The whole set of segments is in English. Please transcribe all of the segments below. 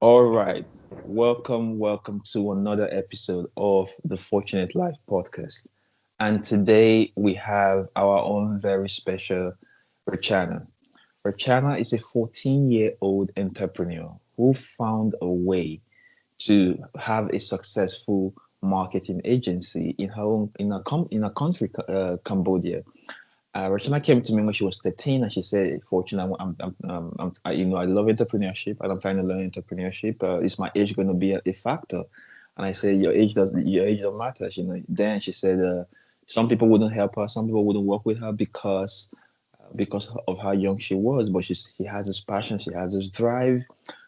All right. Welcome to another episode of the Fortunate Life podcast. And today we have our own very special Rachana. Rachana is a 14-year-old entrepreneur who found a way to have a successful marketing agency in her own in a country, Cambodia. Rachana came to me when she was 13, and she said, "Fortune, I love entrepreneurship, and I'm trying to learn entrepreneurship. Is my age going to be a factor?" And I said, Your age don't matter." Then she said, "Some people wouldn't help her, some people wouldn't work with her because of how young she was, but she has this passion, she has this drive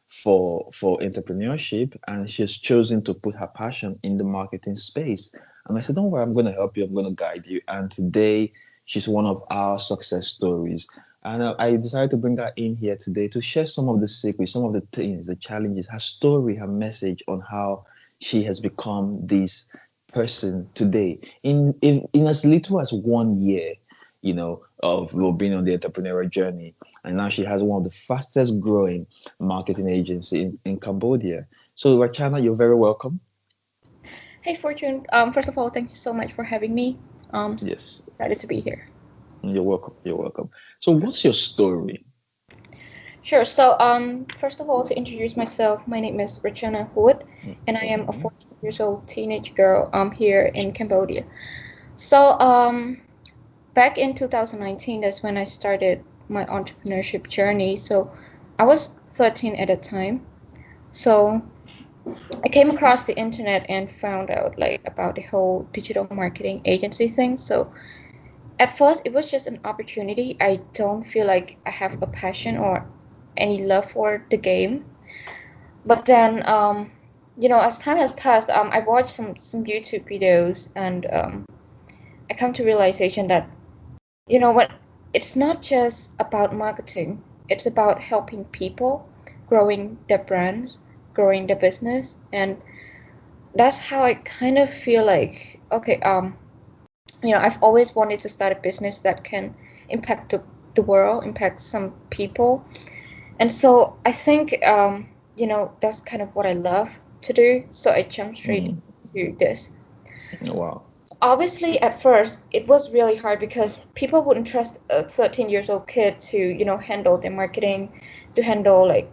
for entrepreneurship, and she's chosen to put her passion in the marketing space." And I said, "Don't worry, I'm going to help you, I'm going to guide you." And today she's one of our success stories. And I decided to bring her in here today to share some of the secrets, some of the things, the challenges, her story, her message on how she has become this person today in as little as 1 year, of being on the entrepreneurial journey. And now she has one of the fastest growing marketing agency in Cambodia. So Rachana, you're very welcome. Hey Fortune, first of all, thank you so much for having me. Yes, Excited to be here. you're welcome. You're welcome. So what's your story? Sure. So, first of all, to introduce myself, my name is Rachana Hourt, and I am a Mhm. 14 years old teenage girl here in Cambodia. So, back in 2019, that's when I started my entrepreneurship journey. So, I was 13 at the time. So, I came across the internet and found out like about the whole digital marketing agency thing. So, at first, it was just an opportunity. I don't feel like I have a passion or any love for the game. But then, as time has passed, I watched some YouTube videos and I come to realization that what it's not just about marketing. It's about helping people, growing their brands, growing their business, and that's how I kind of feel like okay, I've always wanted to start a business that can impact the world, impact some people. And so I think, that's kind of what I love to do. So I jumped straight Mm. to this. Wow. Obviously, at first, it was really hard because people wouldn't trust a 13 years old kid to, handle their marketing, to handle like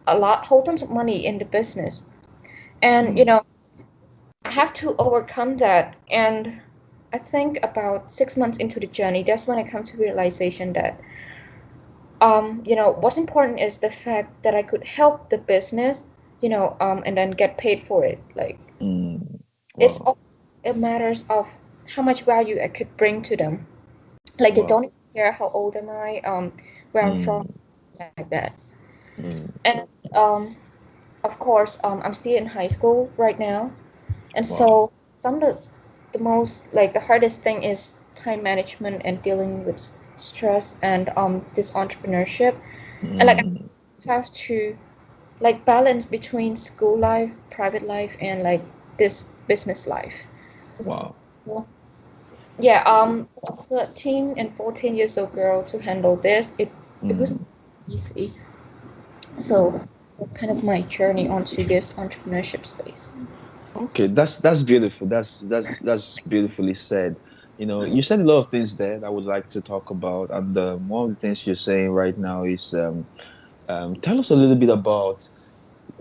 a lot, whole tons of money in the business. And, Mm. I have to overcome that. And I think about 6 months into the journey, that's when I come to realization that, what's important is the fact that I could help the business, and then get paid for it. Like Mm. it's Wow. all it matters of how much value I could bring to them. Like they Wow. don't care how old am I, where I'm from, Mm. like that. Mm. And of course, I'm still in high school right now, and Wow. so some of the most like the hardest thing is time management and dealing with stress and this entrepreneurship. And like Mm. I have to like balance between school life, private life, and like this business life. Wow. Well, yeah, a 13 and 14 years old girl to handle this, it wasn't Mm. easy. So that's kind of my journey onto this entrepreneurship space. Okay, that's beautiful. That's beautifully said. You said a lot of things there that I would like to talk about, and one of the things you're saying right now is tell us a little bit about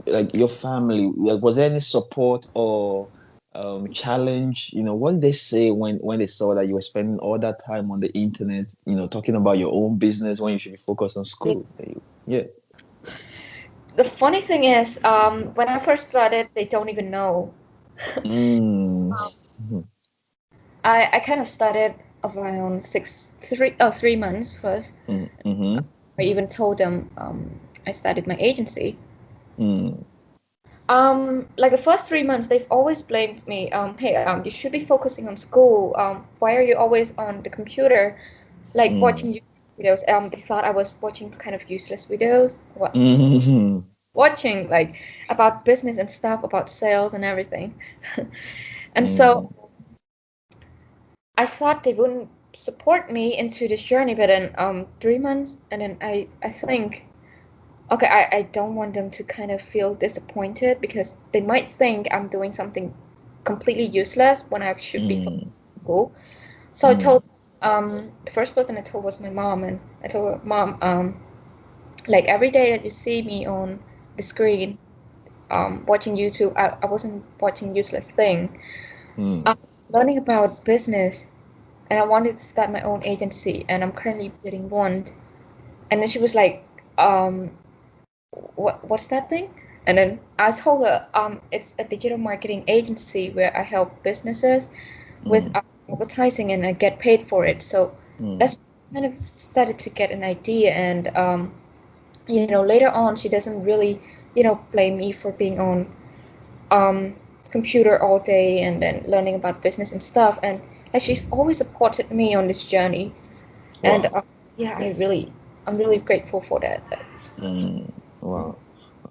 like your family. Like, was there any support or challenge? What did they say when they saw that you were spending all that time on the internet? Talking about your own business when you should be focused on school. Yeah. The funny thing is, when I first started, they don't even know. Mm. Mhm. I kind of started around 3 months first. Mm-hmm. I even told them I started my agency. Mm. Like the first 3 months, they've always blamed me. Hey, you should be focusing on school. Why are you always on the computer, like Mm. watching YouTube videos? They thought I was watching kind of useless videos. What? Mhm. Watching like about business and stuff, about sales and everything. And so Mm. I thought they wouldn't support me into this journey, but then 3 months, and then I think okay, I don't want them to kind of feel disappointed because they might think I'm doing something completely useless when I should be focused Mm, on school. So I mm, told the first person I told was my mom, and I told her, Mom, like every day that you see me on the screen, watching YouTube, I wasn't watching useless thing. mm. I'm learning about business, and I wanted to start my own agency, and I'm currently building one. And then she was like, what's that thing? And then I told her, it's a digital marketing agency where I help businesses with Mm, advertising and I get paid for it. So mm. that's kind of started to get an idea. And later on, she doesn't really, blame me for being on um, computer all day and then learning about business and stuff. And like she's always supported me on this journey. And Wow. yeah, I'm really grateful for that. Mm, wow.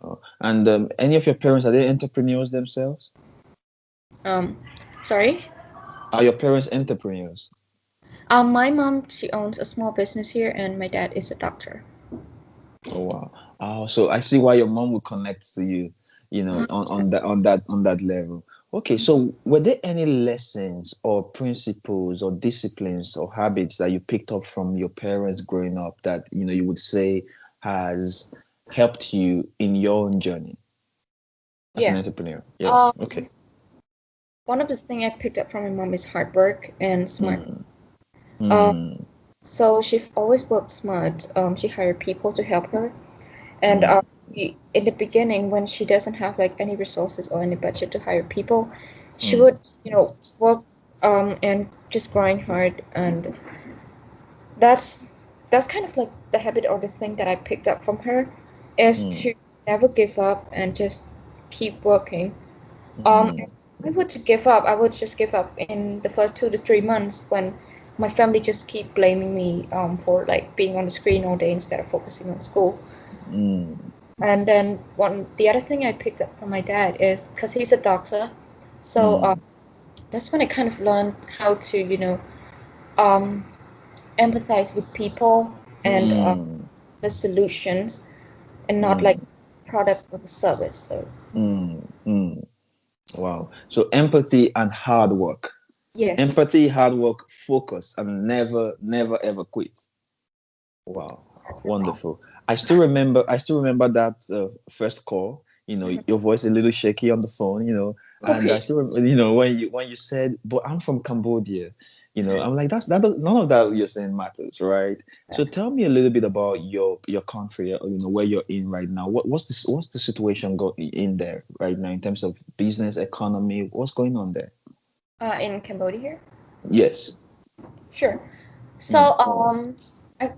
Wow. And any of your parents, are they entrepreneurs themselves? Um, Sorry. Are your parents entrepreneurs? My mom, she owns a small business here, and my dad is a doctor. Oh wow. Oh, so I see why your mom would connect to you, on that level. Okay, so were there any lessons or principles or disciplines or habits that you picked up from your parents growing up that you would say has helped you in your own journey as an Yeah. entrepreneur? Yeah. Um, Okay. One of the things I picked up from my mom is hard work and smart. Mm, Uh, mm, so she always worked smart. She hired people to help her, and mm, in the beginning, when she doesn't have like any resources or any budget to hire people, she mm, would, work and just grind hard, and that's that's kind of like the habit or the thing that I picked up from her is mm, to never give up and just keep working. mm, If I were to give up, I would just give up in the first 2 to 3 months when my family just keep blaming me for like being on the screen all day instead of focusing on school. mm, And then the other thing I picked up from my dad is because he's a doctor, so mm, that's when I kind of learned how to um, empathize with people and mm, the solutions and not like mm, product or the service. So mm. Wow. So empathy and hard work. yes, Empathy, hard work, focus, and never, never ever quit. Wow. that's the thing. Wonderful. I still remember that first call. Your voice a little shaky on the phone, Oh, and I yeah. still remember, when you said, but I'm from Cambodia. I'm like, none of that you're saying matters, right? So tell me a little bit about your country, where you're in right now. What's the situation in there right now in terms of business, economy? What's going on there? In Cambodia here. Yes. Sure. So, Mm,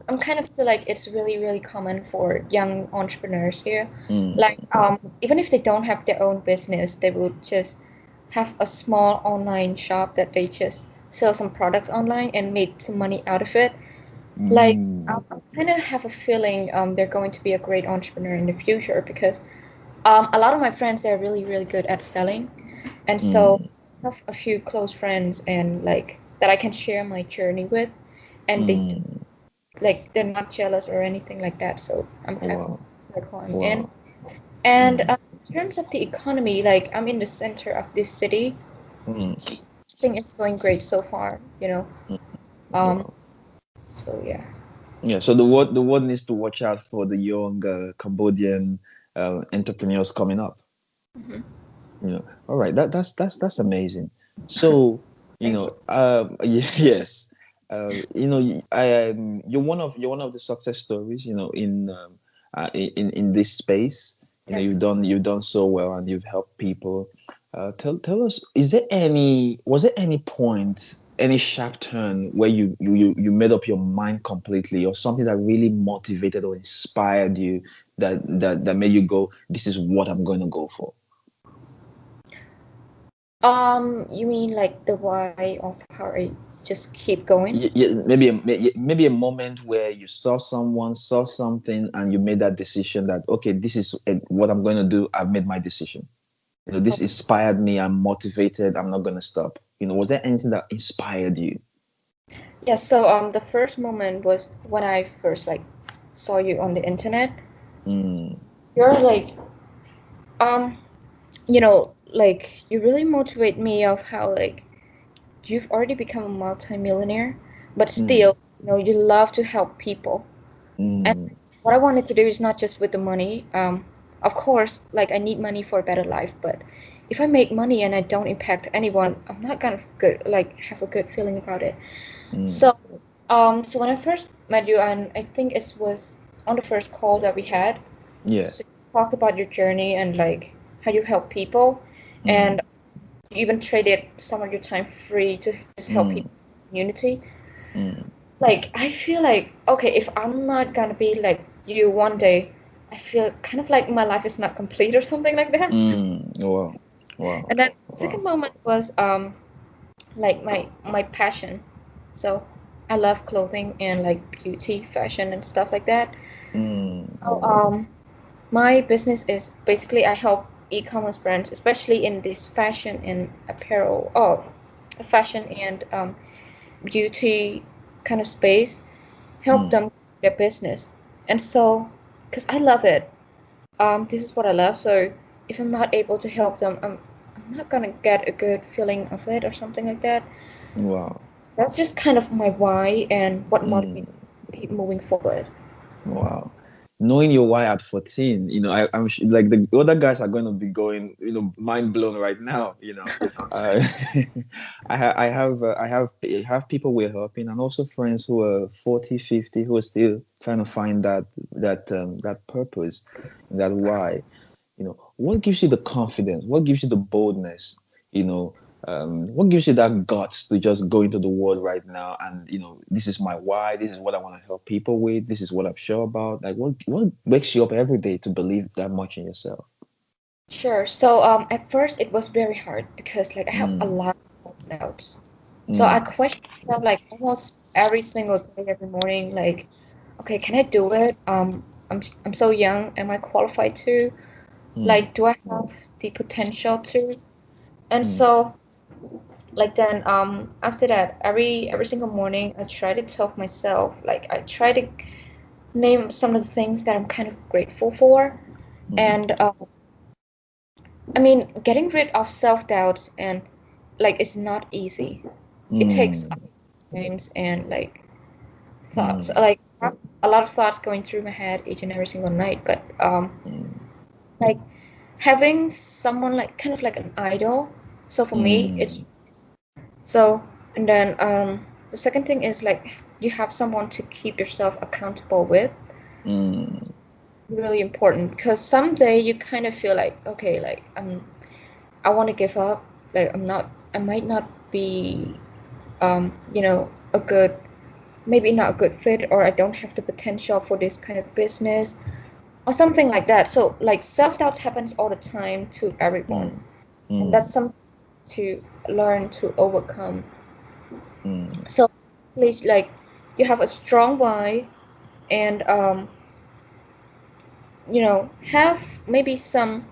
I'm kind of feel like it's really, really common for young entrepreneurs here. Like, mm, even if they don't have their own business, they would just have a small online shop that they just sell some products online and make some money out of it. Like, mm, I kind of have a feeling they're going to be a great entrepreneur in the future because a lot of my friends they're really, really good at selling, and so mm, I have a few close friends and like that I can share my journey with, and they mm. like they're not jealous or anything like that. So I'm happy Wow. with who I'm in. Wow. And Mm, in terms of the economy, like I'm in the center of this city. mm, I think it's going great so far, mm. Um, Wow. so yeah. Yeah. So the world needs to watch out for the young Cambodian entrepreneurs coming up. Hmm. All right. That's amazing. So, Thank you. yes. You're one of the success stories. In this space. Yeah. You've done so well, and you've helped people. Tell us, was there any point, any sharp turn where you made up your mind completely, or something that really motivated or inspired you, that made you go, this is what I'm going to go for? You mean like the why of how I just keep going? Maybe a moment where you saw someone, saw something, and you made that decision that, okay, this is what I'm going to do. I've made my decision. This Okay. inspired me. I'm motivated. I'm not going to stop. Was there anything that inspired you? Yeah, so the first moment was when I first like saw you on the internet. Mm. You're like, um, like you really motivate me of how like you've already become a multimillionaire, but Mm. still, you love to help people. And Mm. what I wanted to do is not just with the money. Of course, like I need money for a better life, but if I make money and I don't impact anyone, I'm not gonna have a good feeling about it. Mm. So, so when I first met you, and I think it was on the first call that we had, Yeah. so you talked about your journey and like how you help people, Mm. and you even traded some of your time free to just help Mm. people in the community. Mm. Like I feel like okay, if I'm not gonna be like you one day, I feel kind of like my life is not complete or something like that. Mm. Wow. Wow. And then the second Wow. moment was like my passion. So I love clothing and like beauty, fashion and stuff like that. Mm. So my business is basically I help e-commerce brands, especially in this fashion and apparel, fashion and beauty kind of space, help Mm. them with their business. And so, because I love it, this is what I love. So if I'm not able to help them, I'm not gonna get a good feeling of it or something like that. Wow. That's just kind of my why and what motivates me Mm. to keep moving forward. Wow. Knowing your why at 14, like the other guys are going to be going, mind blown right now, Uh, I have people we're helping and also friends who are 40, 50 who are still trying to find that purpose, that why. What gives you the confidence? What gives you the boldness? What gives you that guts to just go into the world right now and this is my why, this is what I want to help people with, this is what I'm sure about. Like what wakes you up every day to believe that much in yourself? Sure. So at first it was very hard because like I have a Mm. lot of doubts. So I Mm. questioned myself like almost every single day, every morning. Like, okay, can I do it? I'm so young. Am I qualified to? Mm. Like, do I have the potential to? And Mm. so like then after that, every single morning I try to tell myself like I try to name some of the things that I'm kind of grateful for. Mm. And I mean, getting rid of self-doubts and like it's not easy. It takes Mm. times and like thoughts. Mm. Like I have a lot of thoughts going through my head each and every single night, but Mm. like having someone like kind of like an idol. So for me, it's Mm. so and then the second thing is like you have someone to keep yourself accountable with. Mm. Really important because someday you kind of feel like okay, like I want to give up. Like I might not be a good, maybe not a good fit, or I don't have the potential for this kind of business or something like that. So like self-doubt happens all the time to everyone, Mm. and that's Mm. something to learn to overcome. Mm. So please, like you have a strong why and have maybe some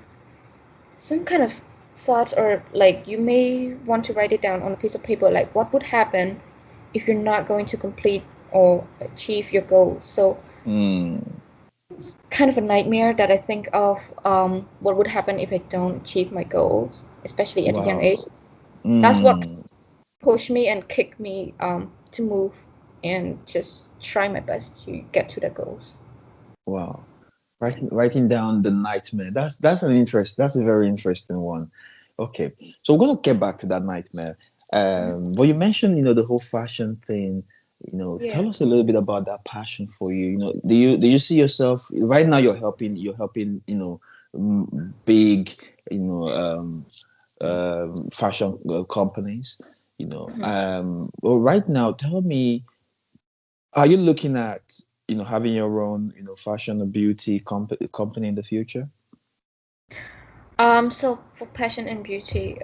kind of thoughts, or like you may want to write it down on a piece of paper, like what would happen if you're not going to complete or achieve your goal. So Mm. it's kind of a nightmare that I think of, what would happen if I don't achieve my goals, especially at a young age. Wow. That's what Mm. pushed me and kicked me to move and just try my best to get to the goals. Wow. Writing down the nightmare. That's a very interesting one. Okay. So we're gonna get back to that nightmare. Mhm. But you mentioned, the whole fashion thing. Yeah. Tell us a little bit about that passion for you. Do you see yourself right now you're helping, big, fashion companies, Mhm. well, right now, tell me, are you looking at, having your own, fashion or beauty company in the future? So for passion and beauty,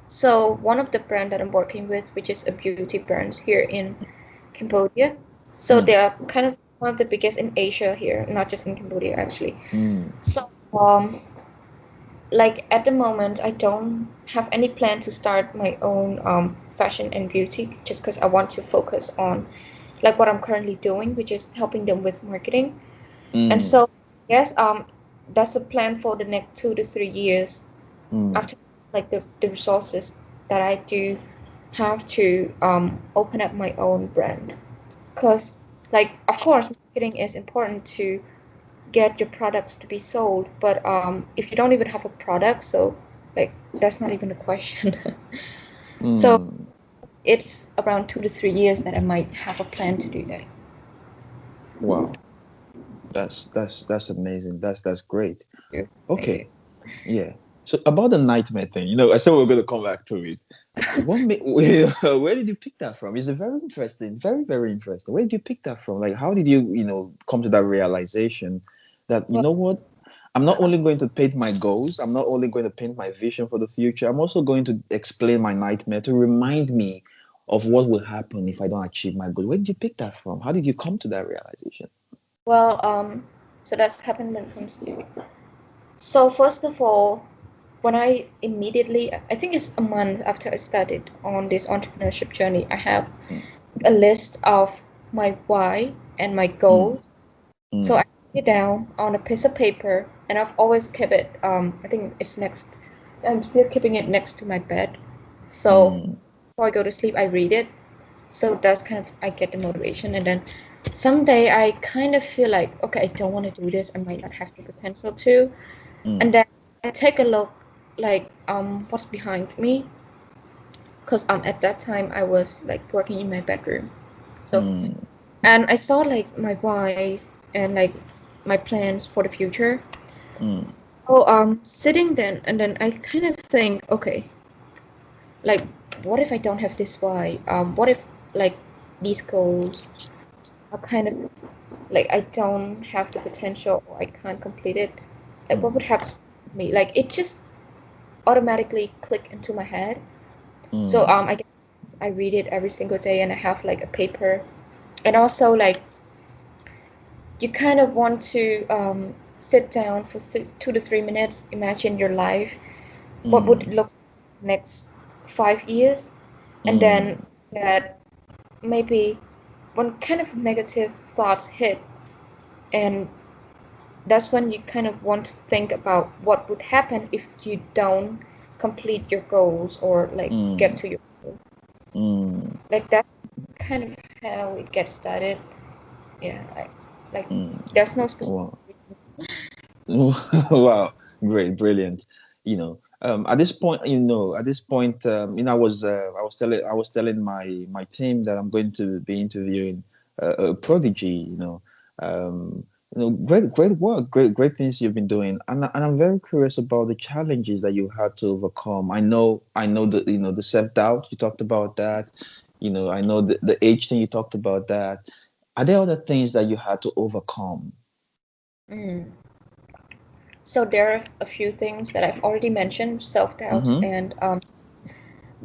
so one of the brand that I'm working with, which is a beauty brand here in Cambodia. So they Mm. are kind of one of the biggest in Asia here, not just in Cambodia actually. Mm. So like at the moment, I don't have any plan to start my own fashion and beauty, just because I want to focus on like what I'm currently doing, which is helping them with marketing. And Mm. so Yes, that's a plan for the next 2 to 3 years. Mm, After like the resources that I do have to open up my own brand. Because like of course marketing is important to get your products to be sold, but if you don't even have a product, so like that's not even a question. So mm. it's around 2 to 3 years that I might have a plan to do that. Wow, that's amazing. That's great. Yeah, thank you. Okay, yeah. So about the nightmare thing, I said we're going to come back to it. Where did you pick that from? It's a very interesting, very, very interesting. Where did you pick that from? Like, how did you, come to that realization that, Well, what? I'm not only going to paint my goals, I'm not only going to paint my vision for the future, I'm also going to explain my nightmare to remind me of what will happen if I don't achieve my goal. Where did you pick that from? How did you come to that realization? well, so that's happened when it comes to. So first of all, when I immediately, I think it's a month after I started on this entrepreneurship journey, I have Mm, a list of my why and my mm, goal. So I mm, write it down on a piece of paper, and I've always kept it. I think it's next. I'm still keeping it next to my bed. So mm, before I go to sleep, I read it. So that's kind of I get the motivation, and then someday I kind of feel like, okay, I don't want to do this. I might not have the potential to, and mm, then I take a look, like what's behind me, because at that time I was like working in my bedroom. So mm, and I saw like my whys and like my plans for the future. mm, So sitting then and then I kind of think, okay, like what if I don't have this why? What if like these goals are kind of like I don't have the potential or I can't complete it? Like what would mm, happen to me? Like it just automatically click into my head. So mm, I read it every single day and I have like a paper, and also like you kind of want to sit down for 2 to 3 minutes, imagine your life, what would it mm, look like next 5 years, and then mm, that maybe when kind of negative thoughts hit, and that's when you kind of want to think about what would happen if you don't complete your goals or like get mm, to your goal. mm, Like that's kind of how it gets started. Yeah, like mm. there's no specific Wow. Wow, great, brilliant. At this point, I was telling my team that I'm going to be interviewing a prodigy. Great work, great things you've been doing, and I'm very curious about the challenges that you had to overcome. I know that the self-doubt you talked about that. I know the age thing you talked about that. Are there other things that you had to overcome? Mm. So there are a few things that I've already mentioned, self-doubt Mm-hmm. and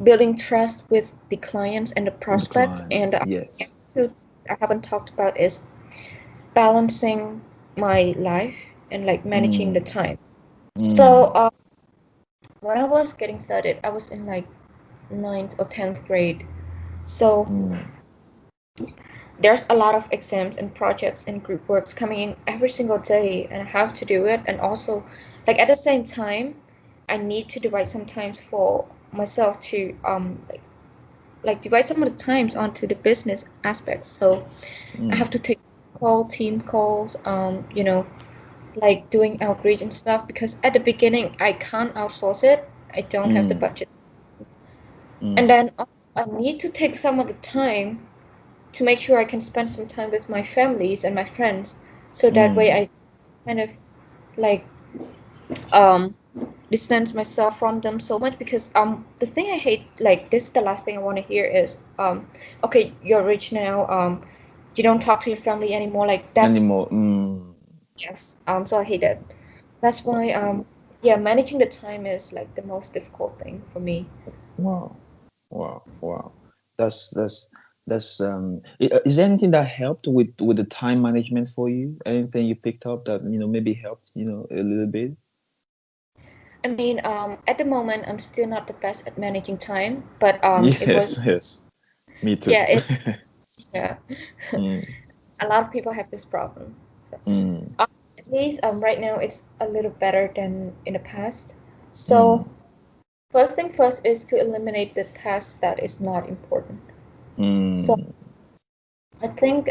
building trust with the clients and the With the prospects. And clients, yes. two I haven't talked about is balancing my life and like managing the Mm, time. So mm, when I was getting started, I was in like ninth or 10th grade. So mm, there's a lot of exams and projects and group works coming in every single day, and I have to do it. And also, like at the same time, I need to divide some times for myself to like divide some of the times onto the business aspects. So I have mm, to take team calls, like doing outreach and stuff, because at the beginning I can't outsource it. I don't have the mm, budget, and mm, then I need to take some of the time to make sure I can spend some time with my families and my friends, so that way mm, I kind of like um distance myself from them so much, because the thing I hate, like this is the last thing I want to hear is okay, you're rich now, you don't talk to your family anymore, like that's anymore. Mm. yes, so I hate that. That's why yeah, managing the time is like the most difficult thing for me. Wow, wow, wow. That's. Is there anything that helped with the time management for you? Anything you picked up that maybe helped a little bit? I mean, at the moment I'm still not the best at managing time, but it was Yes, yes. Me too. yeah, it yeah. Mm, A lot of people have this problem. So, mm, uh, least right now it's a little better than in the past. Mm, So first thing first is to eliminate the task that is not important. So mm, I think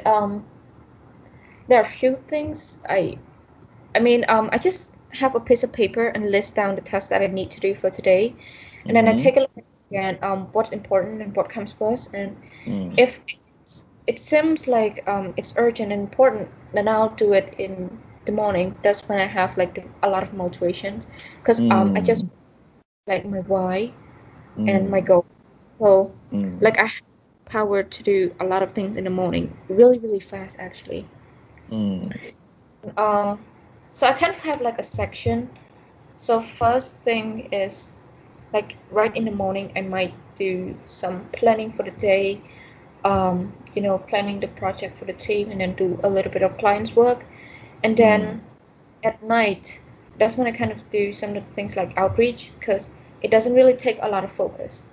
there are a few things I just have a piece of paper and list down the tasks that I need to do for today, and then I mm-hmm, take a look at what's important and what comes first. And mm, if it seems like it's urgent and important, then I'll do it in the morning. That's when I have like a lot of motivation, because I just mm, like my why and my mm, goal. So mm, like I have power to do a lot of things in the morning, really really fast actually. mm, Um, so I kind of have like a section. So first thing is like right in the morning, I might do some planning for the day, planning the project for the team, and then do a little bit of clients work. And then mm, at night, that's when I kind of do some of the things like outreach because it doesn't really take a lot of focus.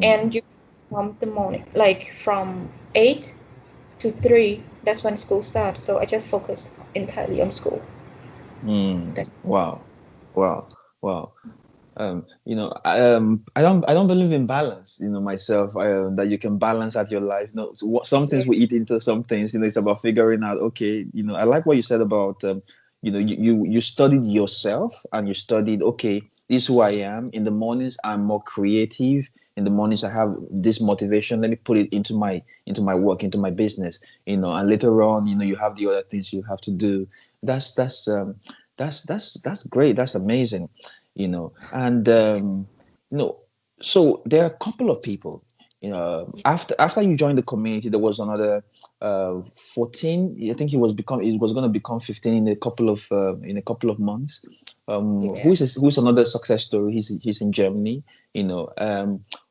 And mm, you from the morning, like from 8 to 3, that's when school starts. So I just focus entirely on school. mm. Wow, wow, wow. I don't believe in balance, myself, that you can balance out your life. No, so some things Yeah. we eat into some things, it's about figuring out, okay, I like what you said about, you studied yourself and you studied, okay, this is who I am. In the mornings, I'm more creative. In the mornings, I have this motivation. Let me put it into my work, into my business, and later on, you have the other things you have to do. That's great. That's amazing, and you know so there are a couple of people, after you joined the community. There was another 14. I think he was going to become 15 in a couple of months. Yeah. Who's another success story. He's in Germany,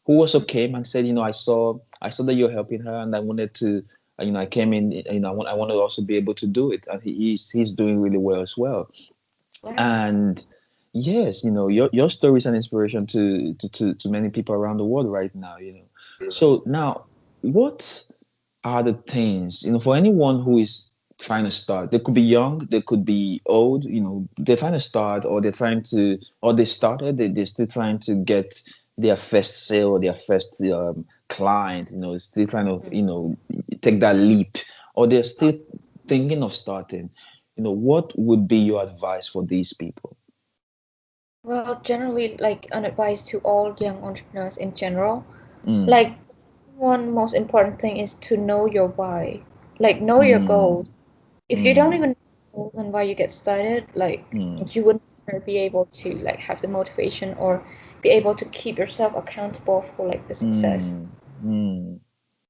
who also came and said, I saw that you're helping her, and I wanted to, I came in, I want to also be able to do it. And he's doing really well as well. Wow. And yes, your story is an inspiration to many people around the world right now. So now, what are the things, for anyone who is trying to start? They could be young, they could be old, they're trying to start, or they started, they're still trying to get their first sale or their first client, still trying to, take that leap, or they're still thinking of starting. What would be your advice for these people? Well, generally, like an advice to all young entrepreneurs in general, Mm, like one most important thing is to know your why. Like know your mm, goals. If you don't mm, even know and why you get started, like mm, you would never be able to like have the motivation or be able to keep yourself accountable for like the success. mm, mm,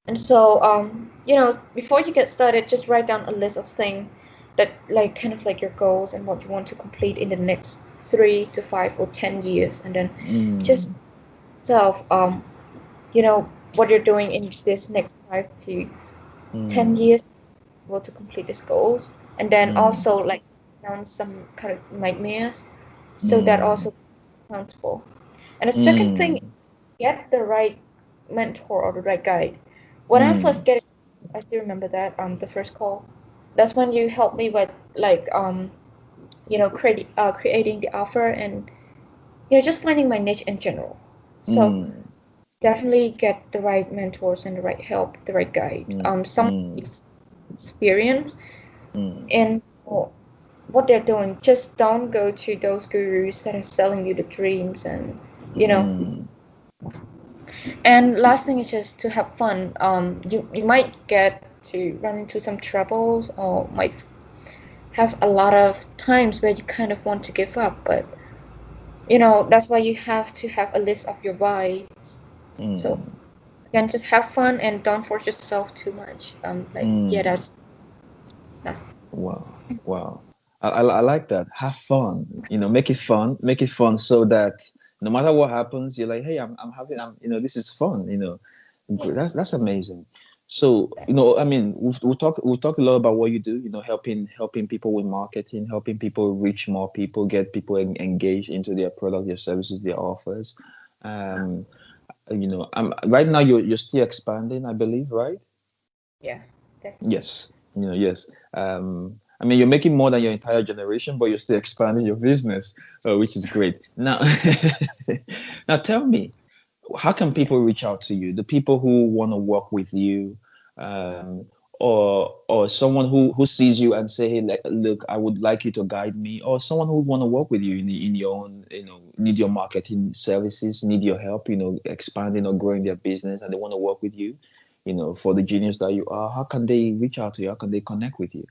And so, before you get started, just write down a list of things that, like, kind of like your goals and what you want to complete in the next 3 to 5 or 10 years, and then just mm, self, you know, what you're doing in this next 5 to 10 years, able to complete these goals, and then mm, also like down some kind of nightmares, so that mm, also accountable. And the second thing, mm, get the right mentor or the right guide. When I first mm, get it, I still remember that the first call. That's when you helped me with like creating the offer and just finding my niche in general. So mm, definitely get the right mentors and the right help, the right guide. mm, Some mm, experience mm, in what they're doing. Just don't go to those gurus that are selling you the dreams and you know mm. And last thing is just to have fun. You might get to run into some troubles or might have a lot of times where you kind of want to give up, but that's why you have to have a list of your whys. So Mm, again, just have fun and don't force yourself too much. Yeah, mm. that's Wow, wow. I like that. Have fun, make it fun so that no matter what happens, you're like, hey, I'm having, this is fun, That's amazing. So, I mean, we've talked a lot about what you do, helping people with marketing, helping people reach more people, get people engaged into their product, their services, their offers. Um, right now you're still expanding, I believe, right? yeah, definitely. Yes, yes. I mean, you're making more than your entire generation, but you're still expanding your business, which is great. Now, now tell me, how can people reach out to you? The people who want to work with you, um, or someone who sees you and say, hey, look, I would like you to guide me, or someone who want to work with you in your own, need your marketing services, need your help, expanding or growing their business, and they want to work with you, for the genius that you are. How can they reach out to you? How can they connect with you?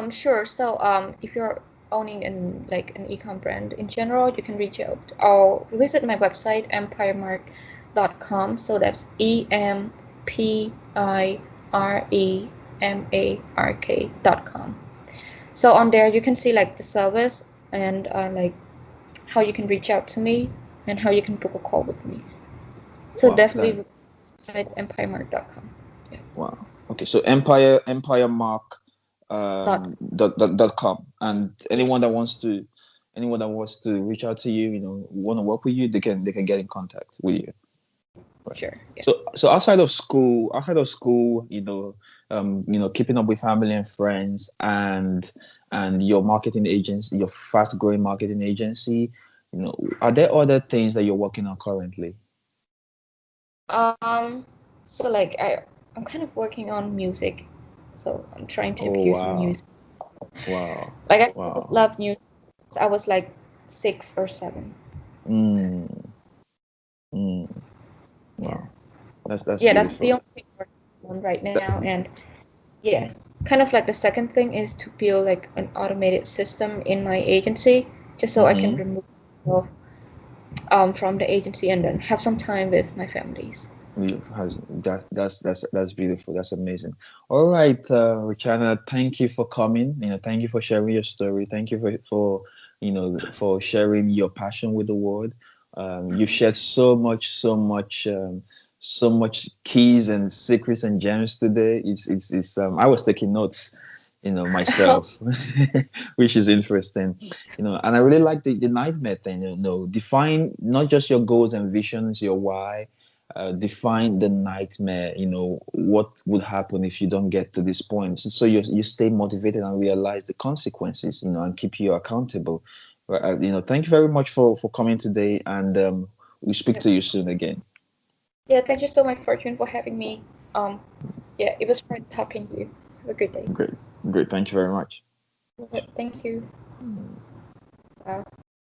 Sure. So, if you're owning an e-com brand in general, you can reach out or visit my website empiremark.com. So that's EMPIREMARK.com. So on there you can see like the service and like how you can reach out to me and how you can book a call with me. So Wow, definitely visit empiremark.com. Yeah. wow. Okay, so Empiremark Dot. .com, and Yeah. anyone that wants to reach out to you, want to work with you, they can get in contact with you. Right. Sure. Yeah. So outside of school, keeping up with family and friends, and your marketing agency, your fast growing marketing agency, are there other things that you're working on currently? Um, so like I'm kind of working on music. So I'm trying to Oh produce some wow, music. wow, Like I wow. love music. I was like 6 or 7. Mm, mm, Yeah. wow. That's Yeah, that's the beautiful. only thing I'm working on right That, now. And yeah, kind of like the second thing is to build like an automated system in my agency, just so I can mm-hmm. remove myself from the agency and then have some time with my families. That's beautiful. That's amazing. All right, Rachana, thank you for coming. Thank you for sharing your story. Thank you for sharing your passion with the world. You've shared so much keys and secrets and gems today. I was taking notes, myself, which is interesting. And I really like the nightmare thing. Define not just your goals and visions, your why, define the nightmare. What would happen if you don't get to this point, so you stay motivated and realize the consequences, and keep you accountable. Thank you very much for coming today, and we speak Yeah. to you soon again. Yeah, thank you so much, Fortune, for having me. Um, yeah, it was fun talking to you. Have a good day. Great. Great, thank you very much. Thank you. Wow.